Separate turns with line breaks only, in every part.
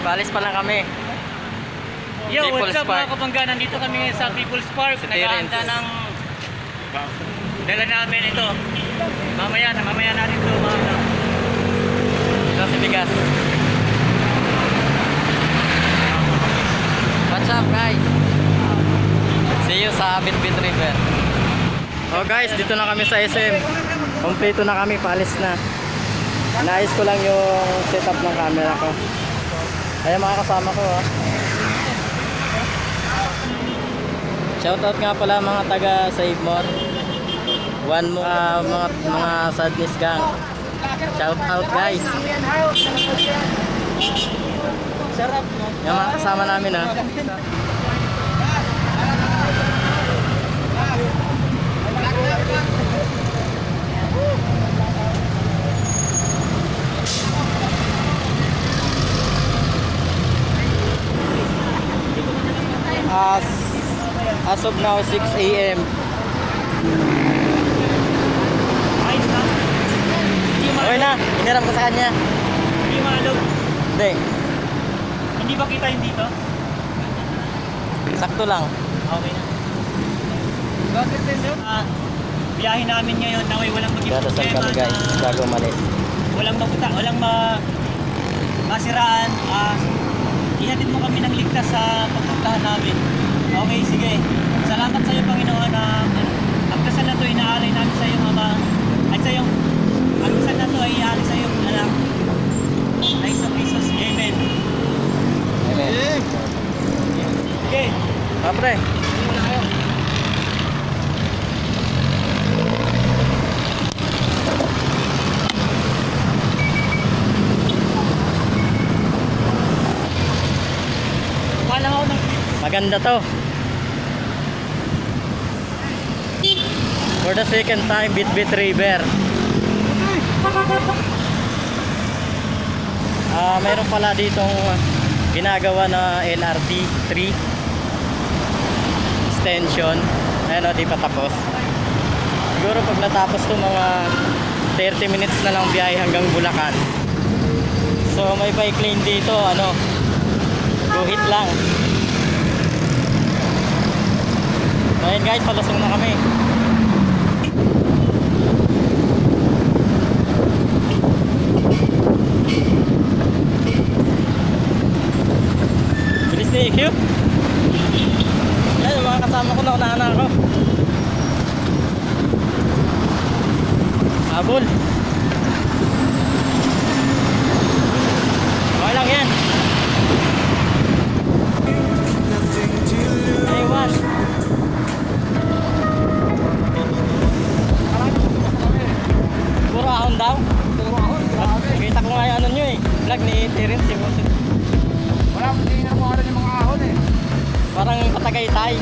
Paalis pa lang kami.
Yo,
People's
what's up
Park.
mga kabangga? Nandito kami ngayon sa People's Park. Naghahanda ng dala namin ito. Mamaya natin ito mga
Ito si Bigas. What's up guys? See you sa Bitbit River. Oh guys, dito na kami sa SM. Kompleto na kami, paalis na. Naayos ko lang yung setup ng camera ko. Ayan mga kasama ko ha. Shoutout nga pala mga taga Save More. One mo mga sadness gang. Shoutout guys.
sarap no?
Yung mga kasama namin ha. As of now 6 AM.
Ayos na?
Okay na, iniram ko sa kanya.
Hindi maalog.
Hindi,
Hindi ba kita yung dito?
sakto lang.
Okay na. Biyahe namin ngayon na walang maging
Dadasal kami guys, bago umalis.
walang masiraan. Ihatid mo kami ng ligtas sa pagpuntahan namin. Okay, sige. Salamat sa iyo, Panginoon, na ang dasal na ito inaalay namin sa iyo, Ama. Ay sa iyo, ang dasal na ito ay iaalay sa iyo, anak. Ay sa Jesus. Amen.
Amen.
Sige.
Kapre.
Muna kayo. Wala ako ng
Maganda to. For the second time, Bitbit River. Mayroon pala ditong ginagawa na LRT 3 extension. Ayun o, di pa tapos. Siguro pag natapos to mga 30 minutes na lang biyahe hanggang Bulacan. So may bike lane dito, ano, guhit lang. Ayun guys, palusong na kami. Bilis ni EQ. Ayun, mga kasama ko, naunahan na ako. Habol. Okay lang yan. Aywan. Puro ahon daw. Kita ko nga yung ano nyo eh. Vlog ni Terence eh.
Wala mo tingin na kung yung mga ahon eh.
Parang Patagaytay.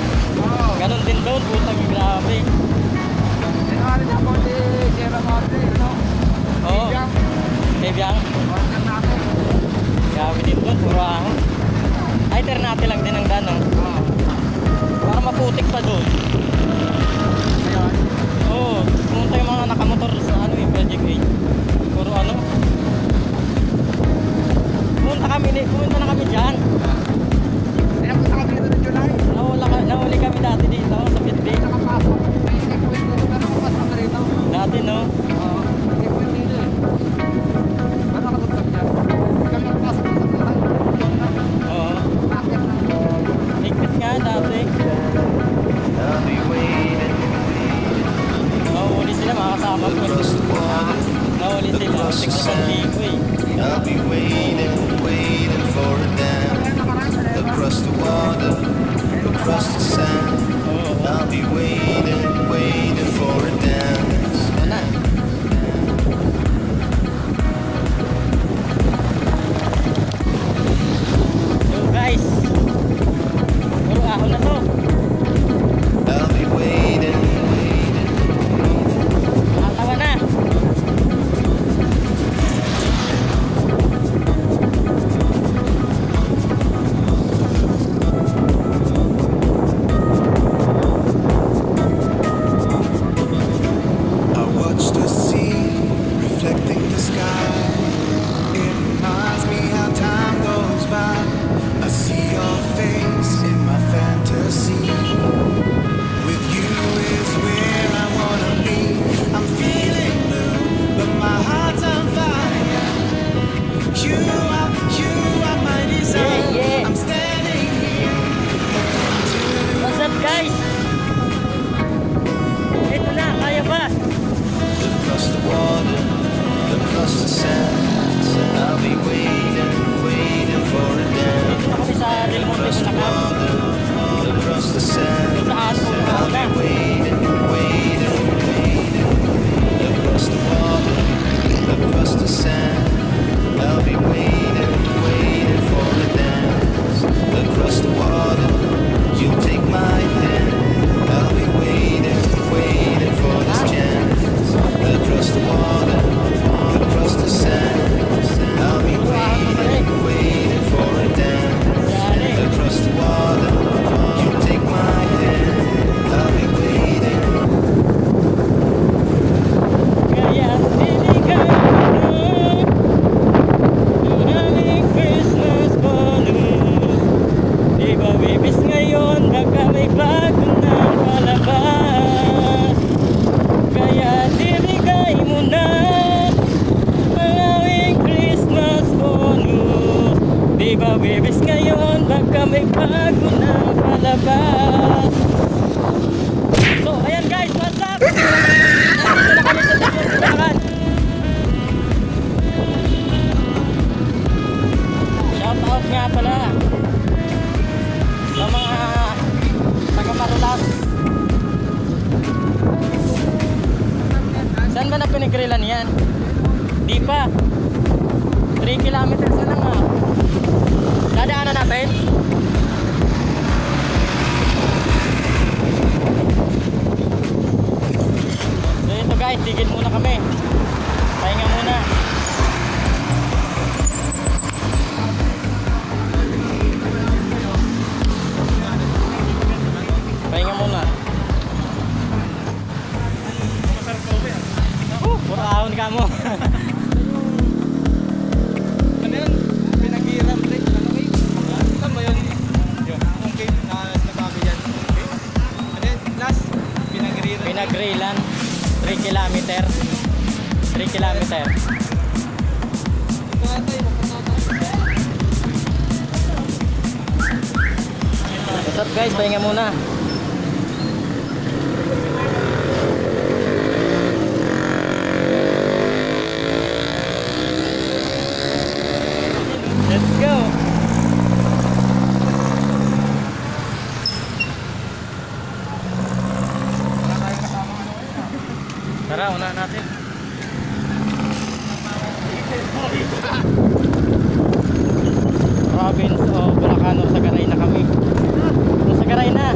Ganon din doon. Putang grabe.
Sinari niya po si Sierra Madre, no?
Oo.
Biyang.
Bebiyang.
Order natin.
Grabe din doon. Puro ahon. Ay, ternate lang din ang gano'n. Parang maputik pa doon.
Ayan.
Oo. Pumunta yung mga nakamotor sa ano eh. Project 8. Puro ano. Pumunta na kami dyan.
Pinapunta kami dito ng July.
Nahuli kami dati dito sa Bitbit.
Nakapasok. May checkpoint dito na nakapas kami rito.
Dati no.
Oo. Checkpoint dito eh. Paano nakatutok dyan? Kami nakapasok sa July.
Oo.
Bakit na?
Higpit nga dati. Nahuli sila mga kasama ko. Nahuli sila. Tignan ligo eh.
I'll be waiting for a dam across the water, across the sand. I'll be waiting for a dance.
Wala. So guys, puro ahon na to.
I'll be waiting.
Nakatawa na. may bago na palabas. So, ayan guys, what's up? Nandito na kami sa Tagyon, Bulacan. Shout out nga pala sa mga taga-Marulas. Saan ba na pinigrilan yan? Di pa. 3 kilometers na lang ha. Dadaanan natin. So ito guys, tigil muna kami. Pahinga muna. Pahinga muna. Puro ahon ka mo.
Ano yun? Pinag-iram rin. Ano kayo? Saan ba yun? Yun. Okay. Nasabi yan. Okay. Ano yun? Last. Pinag-iram.
Pinagrilan 3 kilometer. 3 kilometer.
Ito nga tayo.
What's up guys? Pahinga muna. Let's go. Tara, unahan natin. Province of Bulacan, Sagaray na kami. Sagaray na.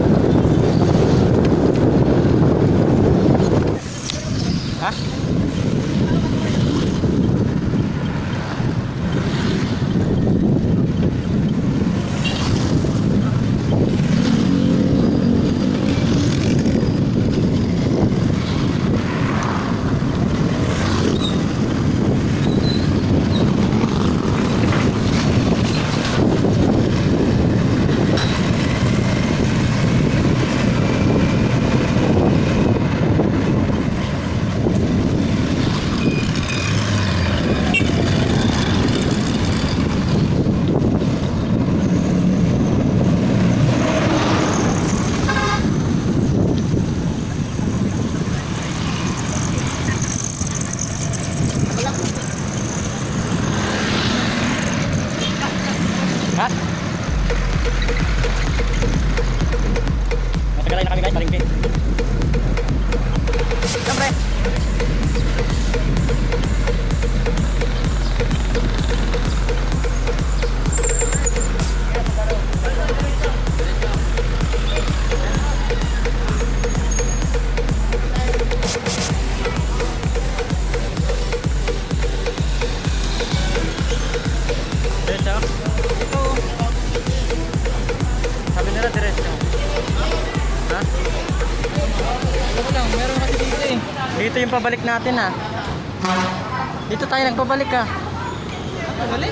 Ha? Ha? Masagaray na kami guys, palengke. Siyempre. Diretso. Sabi nila diretso. Ha?
Ako lang. Meron kasi dito eh.
Dito yung pabalik natin ha. Dito tayo nagpabalik ha.
Balik?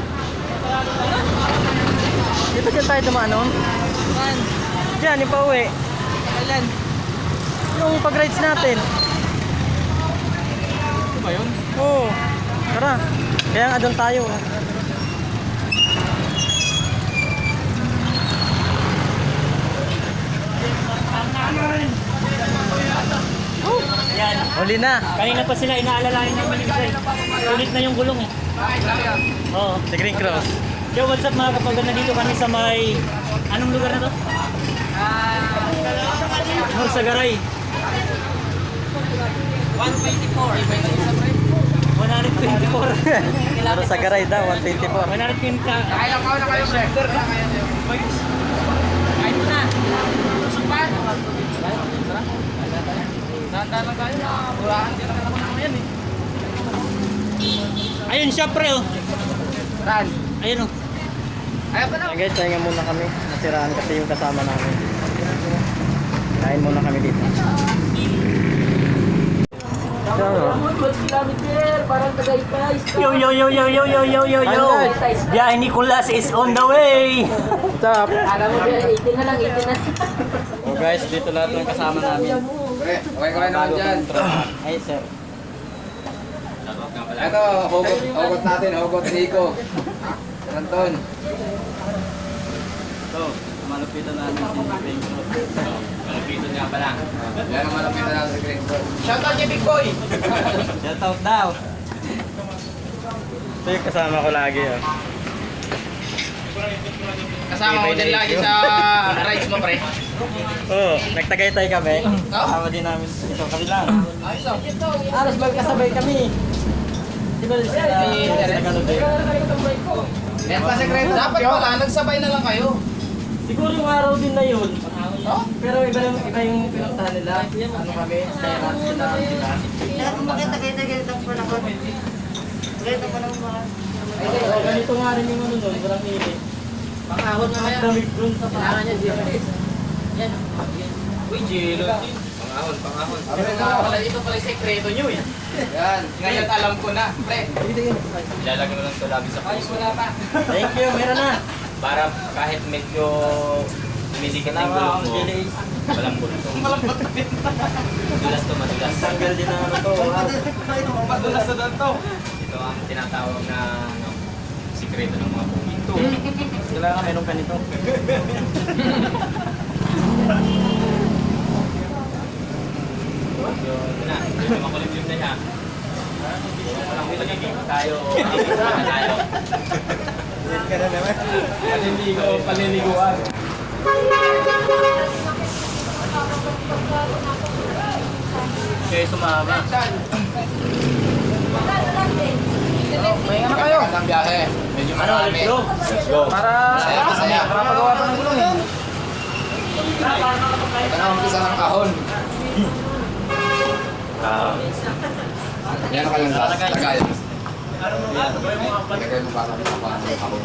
Dito dyan tayo dumaan.
Saan?
Diyan, yung pauwi.
Kailan?
Yung pag-rides natin.
Ito ba yun?
Oo. Tara. Kaya nga doon tayo.
Ayan.
Huli na.
Kanina pa sila inaalalayan namin yung guys. Sulit na yung gulong eh. Oo.
Si Green Cross.
Yo, what's up mga kapag nandito kami sa may... Anong lugar na to? Sagaray. 124.
Pero sa garay daw, 124.
120.
Kaya ko na kayo, sir. Kahit na. Supan. Saan lang tayo? Burahan din lang ako naman yan eh.
Ayun siya pre oh.
Saan?
Ayun oh.
Ayaw ka na.
Ayan guys, pahinga muna kami. Nasiraan kasi yung kasama namin. Kain muna kami dito.
Yo yo yo yo yo yo yo yo yo. Biyahe Nicolas is on the way.
What's up?
Alam mo, 18 na lang, 18 na.
Oh guys, dito lahat ng kasama namin.
Okay, okay naman dyan.
Ay sir.
Ito, hugot natin, hugot Nico. Anton. Ito.
Malupitan namin si Pedro.
Malapitan nga pala. Yan ang malapitan natin sa Green Boy. Shoutout niya, Big Boy!
Shoutout daw. Ito yung kasama ko lagi. Oh.
Kasama ko din lagi sa rides mo, pre.
Oo, nagtagaytay kami. Kasama din namin ito kami lang.
Ayos oh.
Alas magkasabay kami. Di ba sila Tagalog?
Yan pa sekreto. Dapat pala, nagsabay na lang kayo.
Siguro yung araw din na yun.
Oh?
Pero iba yung pinuntahan nila. Ano kami? Sera sila.
Kaya kung makita kayo ganito ang panahon. Ganito pa naman mga.
Ganito nga rin yung ano doon, parang hili.
Pangahon na
Ang damig doon sa
Kailangan niya, Jiro. Yan. Uy, Jiro. Pangahon, pangahon. Ito pala yung sekreto nyo eh. Yan. Ngayon alam ko na. Pre. Ilalagay mo lang ito lagi sa puso. Wala pa.
Thank you, meron na.
Para kahit medyo tumisikit ang gulong mo, walang bultong. Madulas to, madulas.
Tanggal din ang ano to.
Madulas na doon to. Ito ang tinatawag na sikreto ng mga pumito.
Kailangan meron ka nito.
Yun na, medyo makulit yun na siya. Walang pinagiging tayo. Tayo.
Ka na naman.
Paliligoan.
Kayo sumama.
May ano kayo? Ang biyahe. Medyo marami.
Let's go.
Let's go.
Para
Masaya.
makapagawa pa ng gulong eh.
Ito na umpisa ng kahon. Yan ka lang last. Tagay. Tagay mo para ng kahon.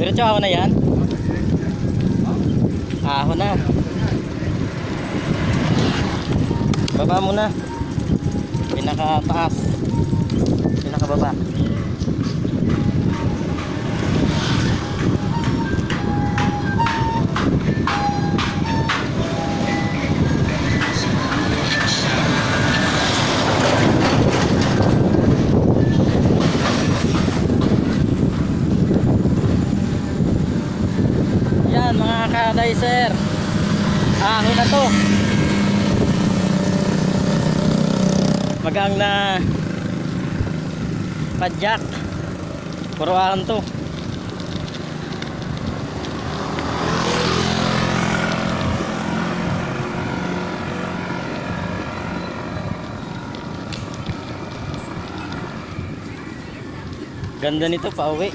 Diretso ako na yan. Ahon na. Baba muna. Pinakataas. Pinakababa. Yan mga ka-dicer. Ahon na to. Magang na padjak. Puro ahon to. Ganda nito pa uwi.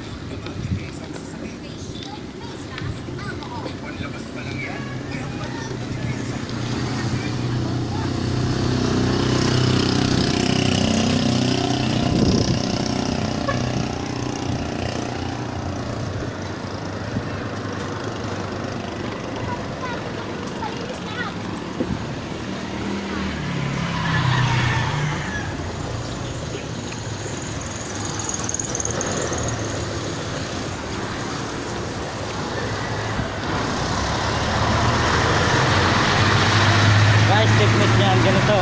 Guys, technique niyan ganito.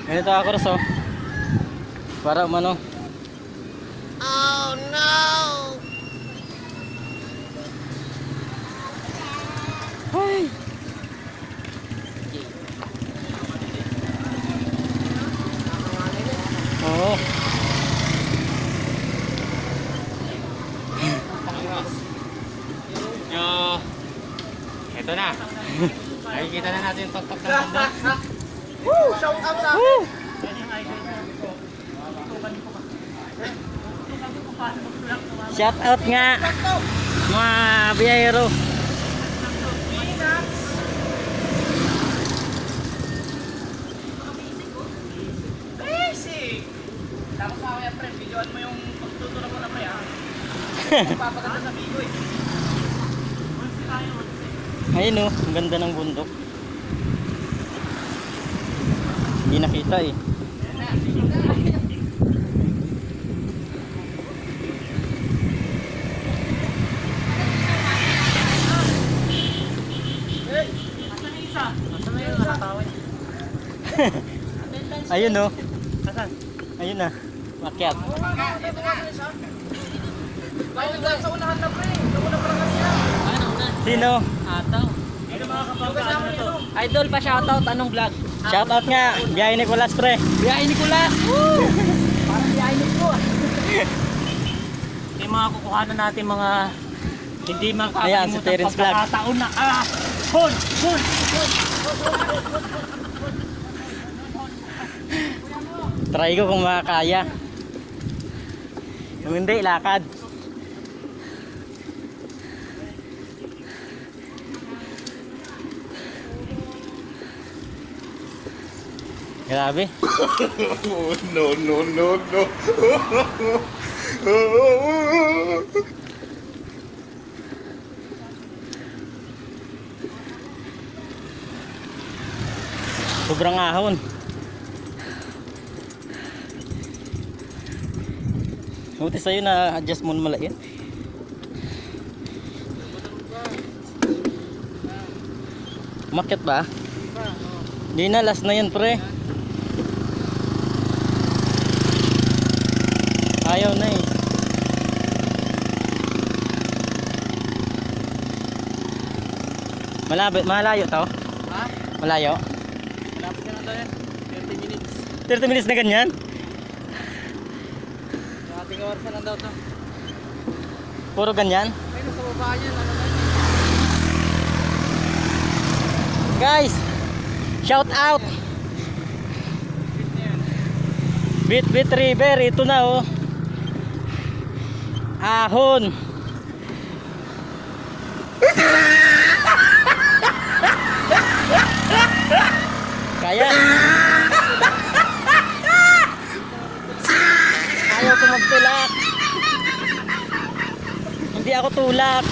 Ganito ako rin, oh. Para umano. Oh no! Ay! Oo.
Ito na. Nakikita na natin yung pagpag ng banda.
Shout out nga mga biyahero.
Tapos mamaya pre, videoan mo yung pagtuturo mo na pre ha. Papaganda sa video eh.
Ayun oh, ang ganda ng bundok. Hindi nakita eh. Ayun oh.
Asan?
Ayun na. Makyat. Sino?
Ataw. Sino mga kapag ano na to?
Idol pa shoutout, anong vlog?
Shoutout nga. Biyahe Nicolas pre.
Biyahe Nicolas! Woo! Parang biyahe Nico ah.
Yung mga kukuhanan natin mga hindi
Ayan, si
makakalimutan
Terence Vlog.
pagkakataon na hon!
Try ko kung makakaya. Kung hindi, lakad. Grabe.
No, no, no, no.
Sobrang ahon. Buti sa'yo na adjust mo na malait. Umakyat ba? Hindi na, last na yan pre. Ayaw na eh. Malayo to?
Ha?
Malayo?
Malapit ka na tayo. 30 minutes.
30 minutes na ganyan?
Ating oras na lang daw to.
Puro ganyan?
Ay, nasa baba niyan. Ano na yun?
Guys, shout out. Bit River, ito na oh. Ahon. Kaya. Ayaw ko magtulak. Hindi ako tulak.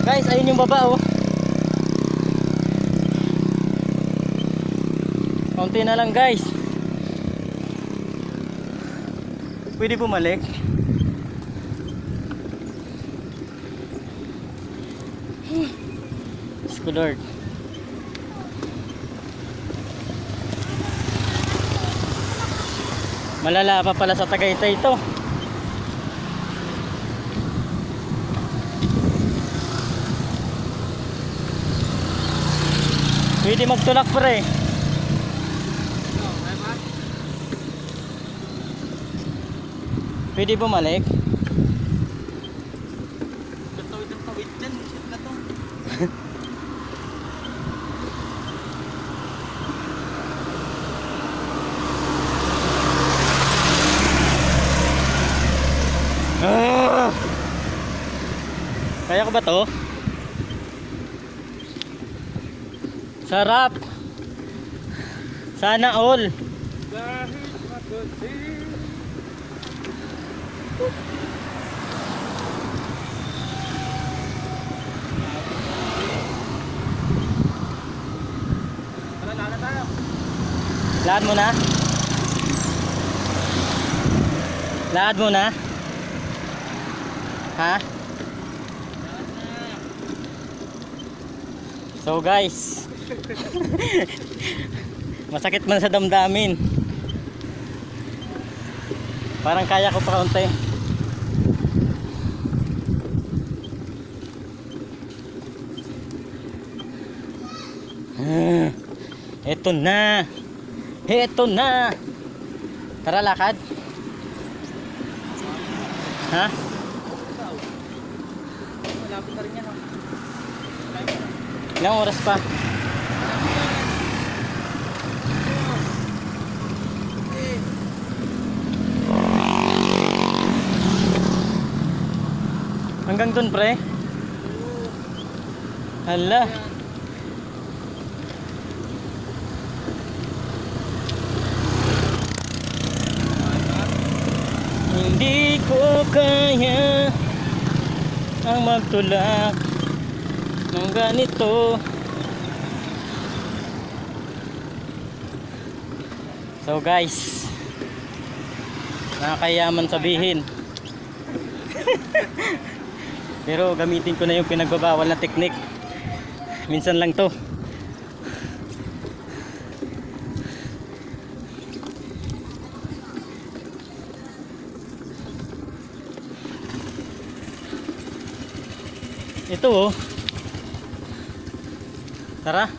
Guys, ayun yung baba oh. Konti na lang guys. Pwede bumalik. Diyos ko Lord. Malala pa pala sa Tagaytay ito. Pwede magtulak pre. Pwede bumalik.
Tawid ng tawid dyan. Shit na to.
Ah! Kaya ko ba to? Sarap. Sana all. Lakad mo na? Lakad mo na? Ha? So guys, masakit man sa damdamin. Parang kaya ko pa kaunti. Eto na. Eto na. Tara lakad. Ha?
Malapit na rin yan. Oh.
Ilang oras pa? Hanggang dun pre? Hala. Hindi ko kaya ang magtulak ng ganito. So guys, nakakayaman sabihin. Pero gamitin ko na yung pinagbabawal na teknik. Minsan lang to. Ito oh. Tara.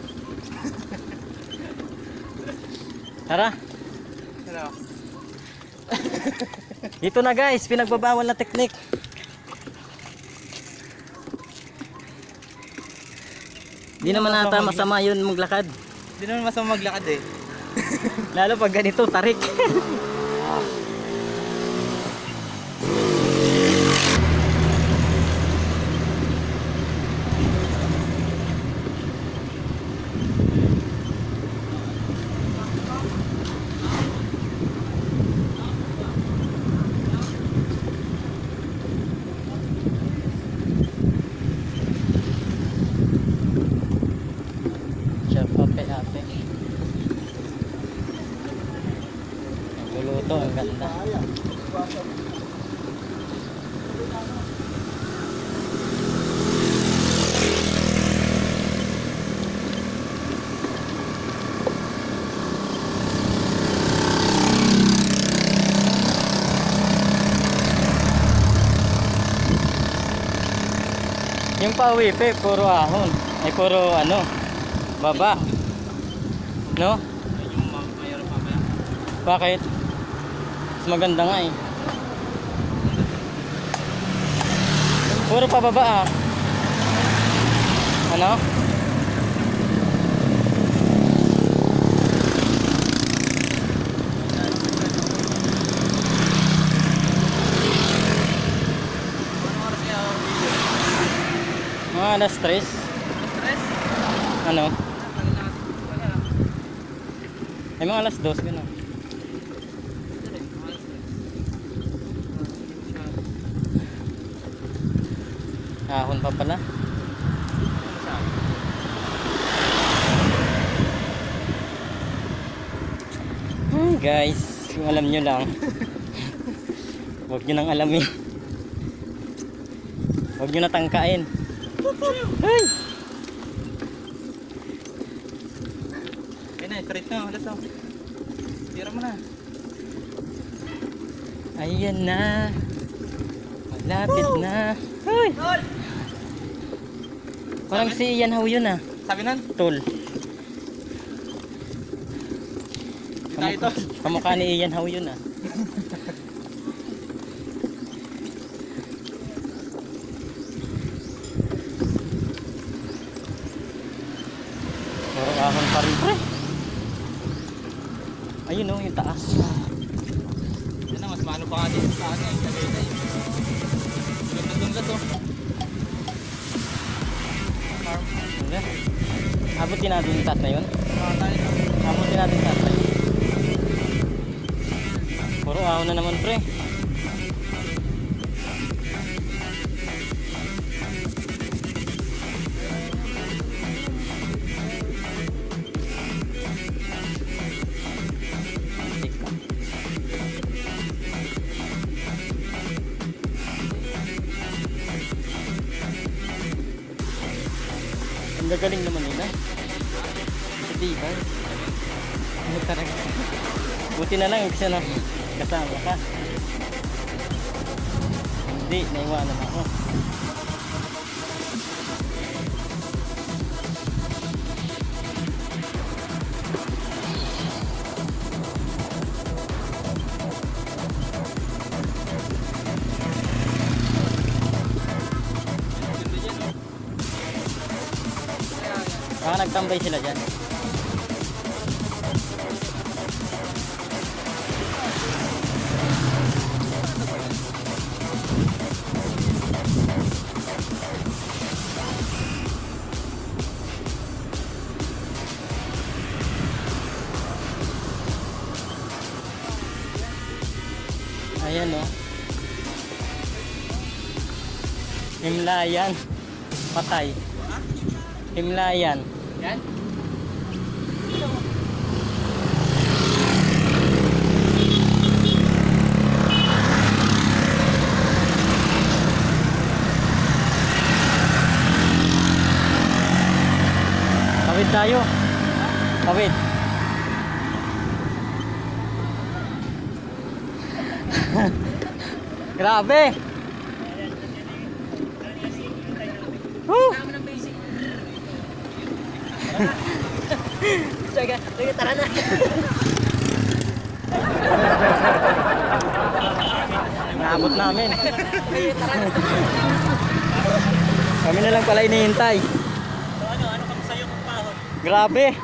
Tara. Ito na guys, pinagbabawal na teknik. Di naman nata masama yun maglakad.
Hindi naman masama maglakad eh.
Lalo pag ganito, tarik. Siya pape-ape. Luluto, ang ganda. Yung pawipe, puro ahon. Ay, puro ano, baba. No? Bakit? Mas maganda nga eh. Puro pababa ah. Ano? Mga alas 3. Ano? Ay mga alas 2 gano'n. Ahon pa pala. Guys, kung alam nyo lang. Huwag nyo nang alamin. Huwag nyo natangkain. Ay!
Ayun na, straight na. Alas na. Tira mo na.
Ayan na. Malapit na. Ay! Parang si Ian How yun ah.
Sabi nun?
Tol.
Tayo to.
Kamukha ni Ian How yun ah. Puro ahon pa rin pre. Ayun oh, yung taas.
Yan na, mas maano pa nga dito sa ano eh. Kagayta eh. Doon na to.
Hindi. Abutin natin yung taas na yun.
Tayo na.
Abutin natin yung taas na yun. Puro ahon na naman pre. Ang gagaling naman nila. Sa tibay. Ano talaga? Buti na lang kasi na kasama ka. Hindi, naiwanan ako. Baka nagtambay sila dyan. Ayan o. Himlayan. Patay. Himlayan.
Yan.
Tawid tayo. Tawid. Grabe. Woo!
Sige, tara na.
Naabot namin. Kami na lang pala inihintay.
So ano kami sa'yo kung pahon?
Grabe.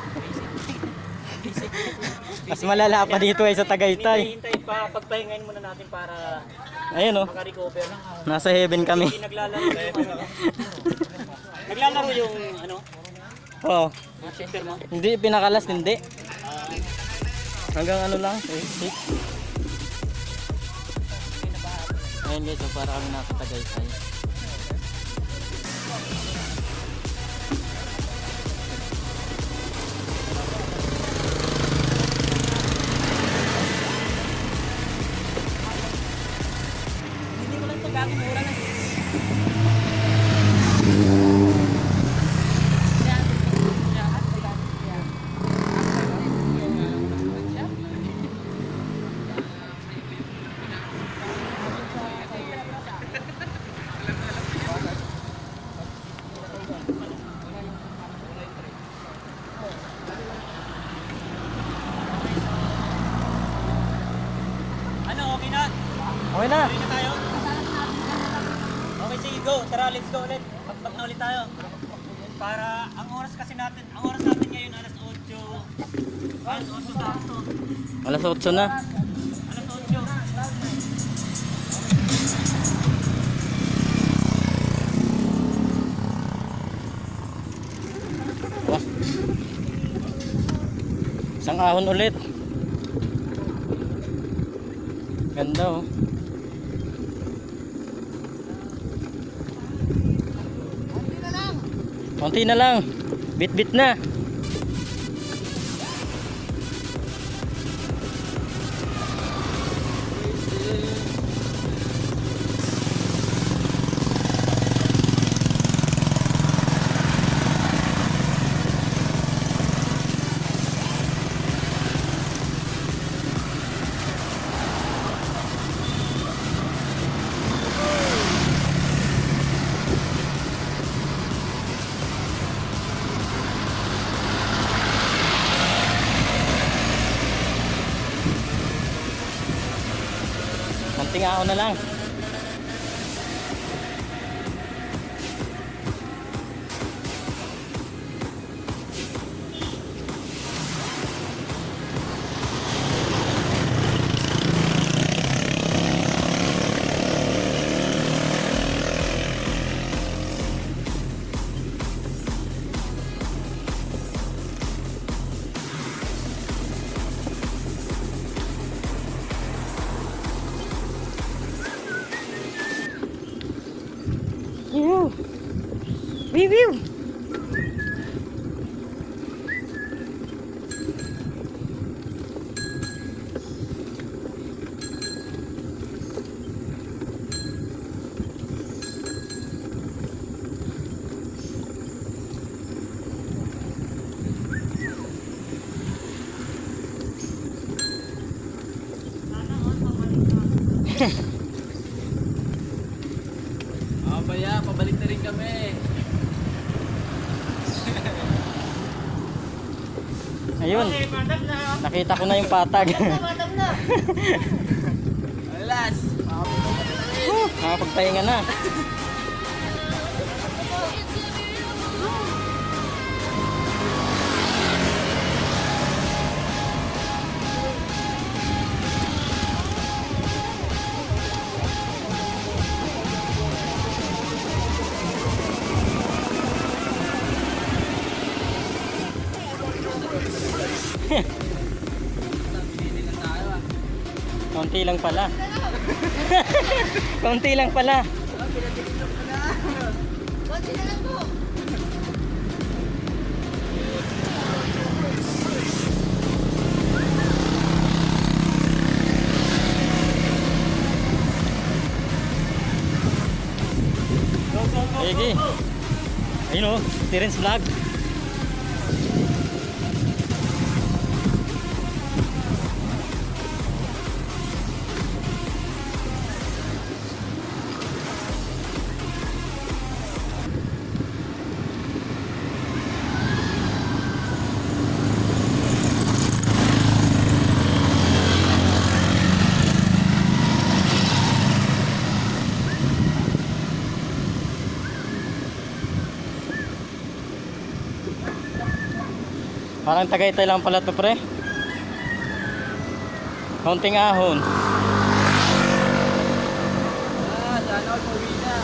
Mas malala pa dito ay sa Tagaytay.
Hinihintay pa, pagpahingayin muna natin para
Ayun oh.
makarecover.
Nasa heaven kami.
Hindi naglalaro yung ano. Naglalaro yung ano,
Oo.
mga sister mo.
Hindi, pinakalas hindi. Hanggang ano lang, 6. Ayun guys, so para kami nasa Tagaytay.
Hindi ko lang ito gagawin mura na. Ano, okay na?
Okay na.
Ready na tayo? Okay, sige, go. Tara, let's go ulit. Pagpag na ulit tayo. Para, ang oras natin ngayon, alas 8. Alas 8 sakto.
Alas 8 na.
Alas 8.
Wah. Isang ahon ulit. Ganda oh. Konti na lang. Bit-bit na. Konting ahon na lang. Woo! Woo!
Baya, pabalik na rin kami.
Ayun.
Okay, madam na.
Nakita ko na yung patag.
Madam na.
Alas!
Nakapagpahinga na. Konti lang pala. Konti lang pala.
Konti na lang po.
Sige. Ayun o, Terence Vlog. Parang Tagaytay lang pala to, pre. Kaunting ahon.
Sana all pauwi na.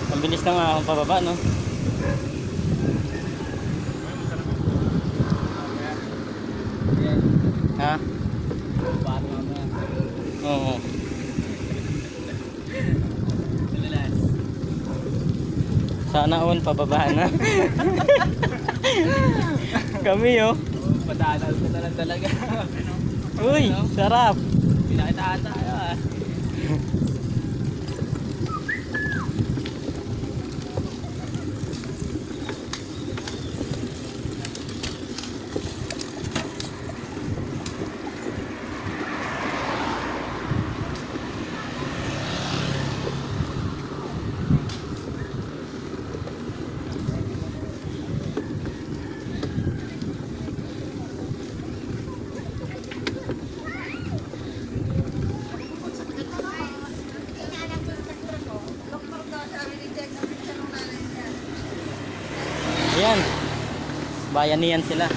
Ang bilis ng ahon pababa, no? Ha?
Paano mamaya?
Oo.
Dalalas.
Sana all pababa na. Kami, oh.
Patanaw ka na lang talaga.
Uy, sarap.
Pinakitaan tayo ah.
Ayan. Bayanihan sila.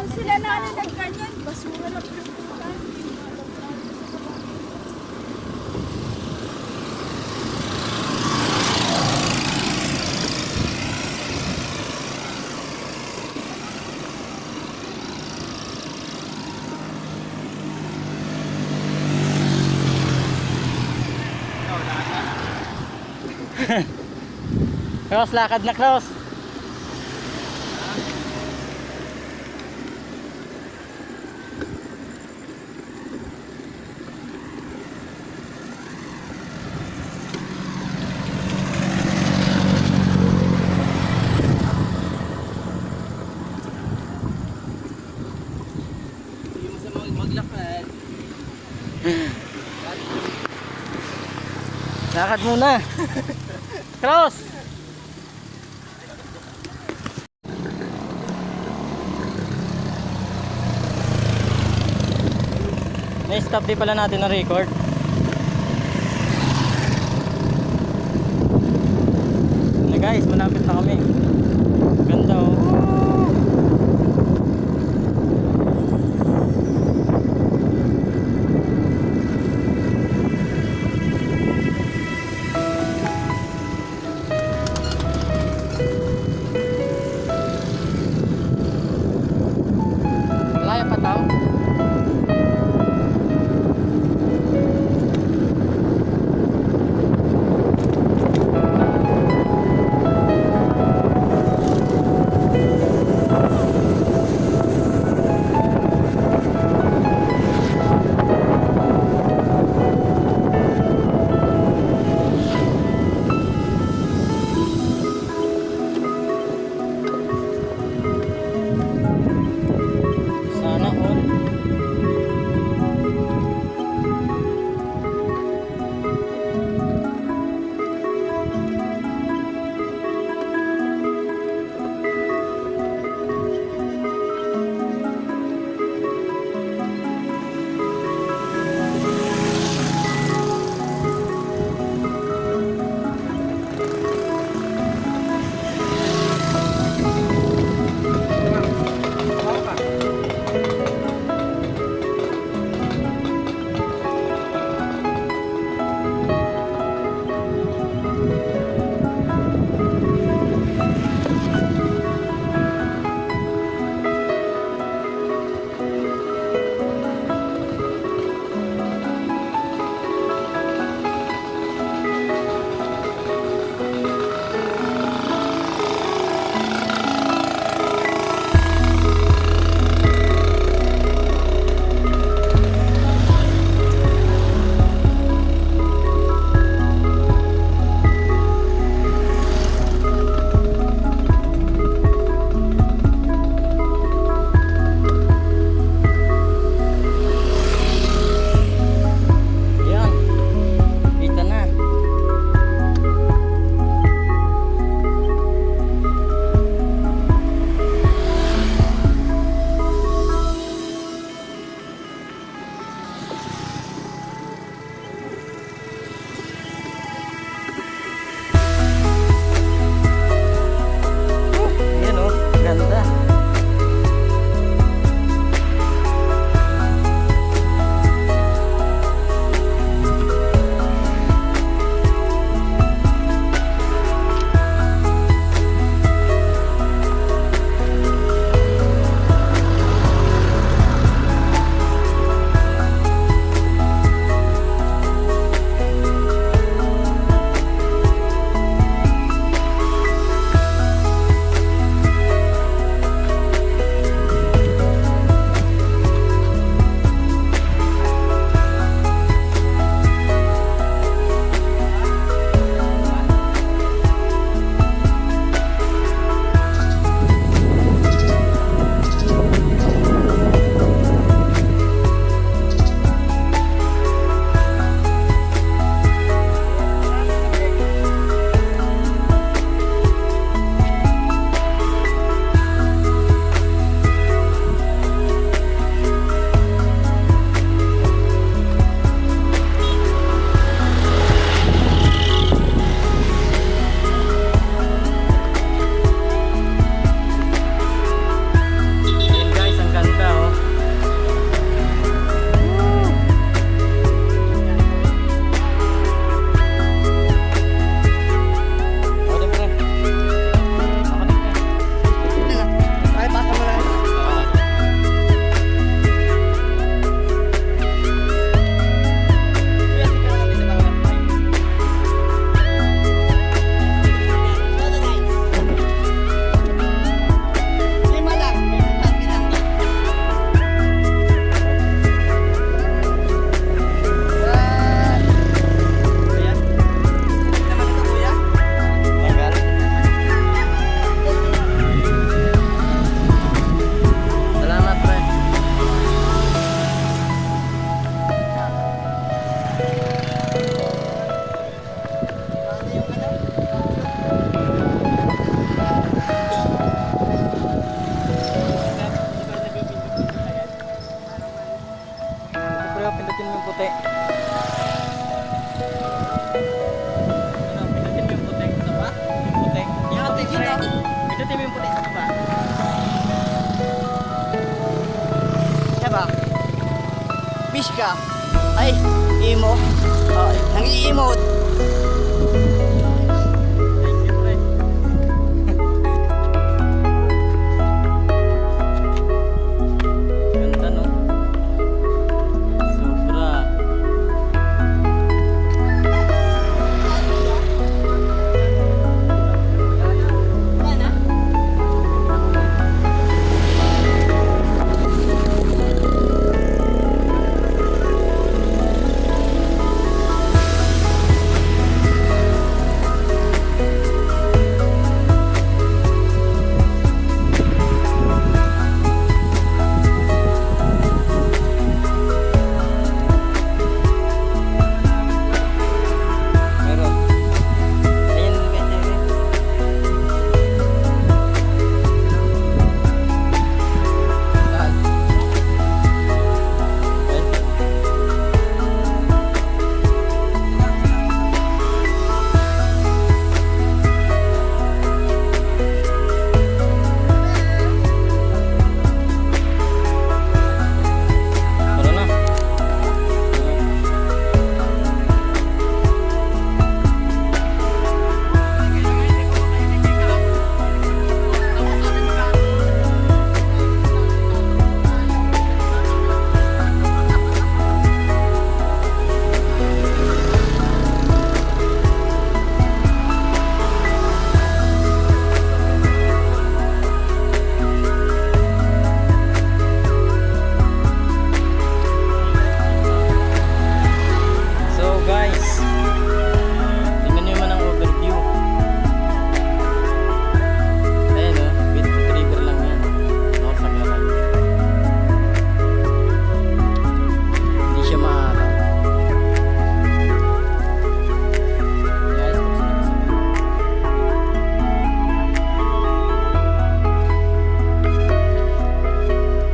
Sila na ng ganyan, basura na pinupuntan.
Cross, lakad na cross.
Hindi mo sa maglakad.
Lakad muna. Cross. Na-stop di pala natin na record. Na guys, malapit na kami. Ganda oh. Malaya pa tao.
ka? Ay, imo. Oh, nang-i-emote.
Thank you, pre. Ganda, no? Sobra. Meron. Ayan, ganyan. Saan? Ay. Tara na. So guys, tingnan nyo naman ang overview. Ayan o, Bidfoot River lang yan. North Sagaran. Hindi siya maaraw. Guys, buksan natin sa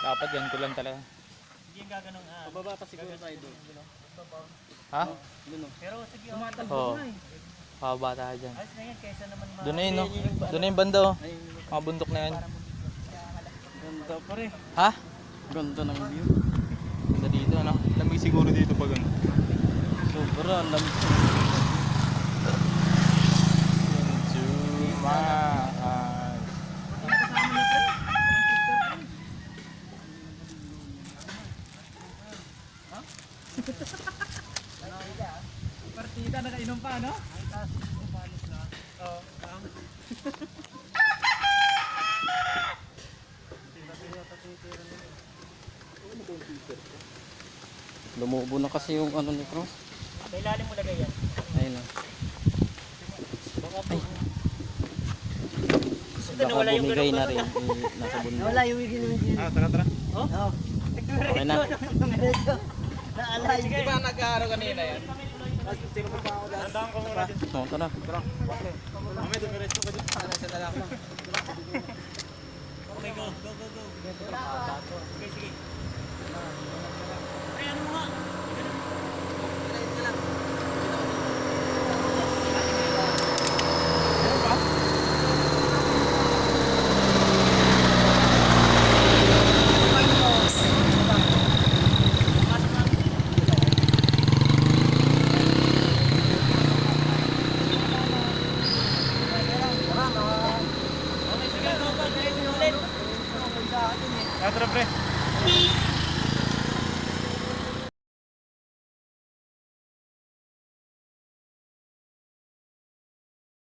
Dapat ganito lang talaga.
Hindi yung gaganong
Baba pa siguro tayo doon.
Ha?
Pero sige,
Oo. Pababa tayo dyan.
ayos na yan kaysa naman
Doon na yun, no? Doon na yung banda, oh. Mga bundok na yan.
Ganda pa rin.
Ha?
Ganda ng view.
Ganda dito, ano? Lamig siguro dito pag ano.
Sobra, ang lamig.
partida nakainom pa, no?
Lumubo na kasi yung ano ni Cross.
Sa ilalim mo lagay yan.
Ayun na. Ay. Baka
nawala yung
bumigay
ganun
na
ba?
rin. Nasa bundok.
Wala yung wigil mo dyan.
Tara, tara.
Oo.
Okay na.
Naalay.
Di ba nag-aaraw kanina yan?
No, tara.
Mamaya dumiretso ka dyan. Sa lalak lang.
Okay, go. Okay, sige. Ay, ano mo nga?
Tara, pre.